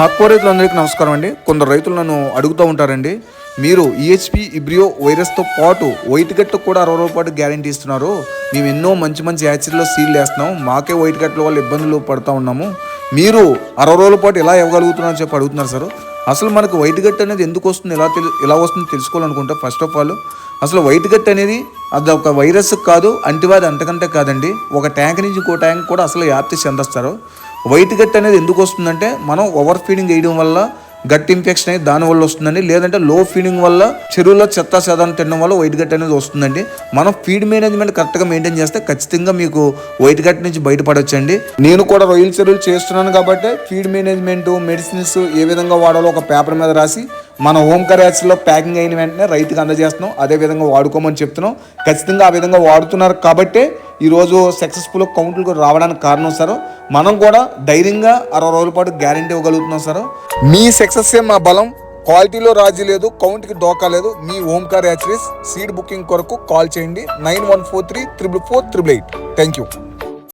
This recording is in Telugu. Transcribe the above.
ఆకుకూర రైతులందరికీ నమస్కారం అండి. కొందరు రైతులు నన్ను అడుగుతూ ఉంటారండి, మీరు ఈహెచ్పి ఇబ్రియో వైరస్తో పాటు వైట్ గట్టు కూడా 60 రోజుల పాటు గ్యారంటీ ఇస్తున్నారు. మేము ఎన్నో మంచి యాక్సిడెంట్లో సీల్ వేస్తున్నాం, మాకే వైట్ గట్ల వల్ల ఇబ్బందులు పడుతూ ఉన్నాము, మీరు 60 రోజుల పాటు ఎలా ఇవ్వగలుగుతున్నారని చెప్పి అడుగుతున్నారు సార్. అసలు మనకు వైట్ గట్ అనేది ఎందుకు వస్తుంది, ఎలా వస్తుంది తెలుసుకోవాలనుకుంటే ఫస్ట్ ఆఫ్ ఆల్ అసలు వైట్ గట్ అనేది అది ఒక వైరస్ కాదు, అంటువ్యాధి అంతకంటే కాదండి. ఒక ట్యాంక్ నుంచి ఇంకో ట్యాంక్ కూడా అసలు వ్యాప్తి చెందిస్తారు. వైట్ గట్ అనేది ఎందుకు వస్తుందంటే మనం ఓవర్ ఫీడింగ్ వేయడం వల్ల గట్ ఇన్ఫెక్షన్ అనేది దానివల్ల వస్తుందండి. లేదంటే లో ఫీడింగ్ వల్ల చెరువులో చెత్త చెదారం తినడం వల్ల వైట్ గట్ అనేది వస్తుందండి. మనం ఫీడ్ మేనేజ్మెంట్ కరెక్ట్గా మెయింటైన్ చేస్తే ఖచ్చితంగా మీకు వైట్ గట్ నుంచి బయటపడవచ్చండి. నేను కూడా రొయ్యల చెరువులు చేస్తున్నాను కాబట్టి ఫీడ్ మేనేజ్మెంట్ మెడిసిన్స్ ఏ విధంగా వాడాలో ఒక పేపర్ మీద రాసి మన హోమ్ కరేజ్లో ప్యాకింగ్ అయిన వెంటనే రైతుకి అందజేస్తున్నాం. అదే విధంగా వాడుకోమని చెప్తున్నాం. ఖచ్చితంగా ఆ విధంగా వాడుతున్నారు కాబట్టే ఈరోజు సక్సెస్ఫుల్ కౌంట్లు రావడానికి కారణం సార్. మనం కూడా ధైర్యంగా 60 రోజుల పాటు గ్యారంటీ ఇవ్వగలుగుతున్నాం సార్. మీ సక్సెస్సే మా బలం, క్వాలిటీలో రాజీ లేదు, కౌంట్కి డోకా లేదు. మీ ఓంకార్ హ్యాచరీస్ సీడ్ బుకింగ్ కొరకు కాల్ చేయండి 9143 444 888. Thank you.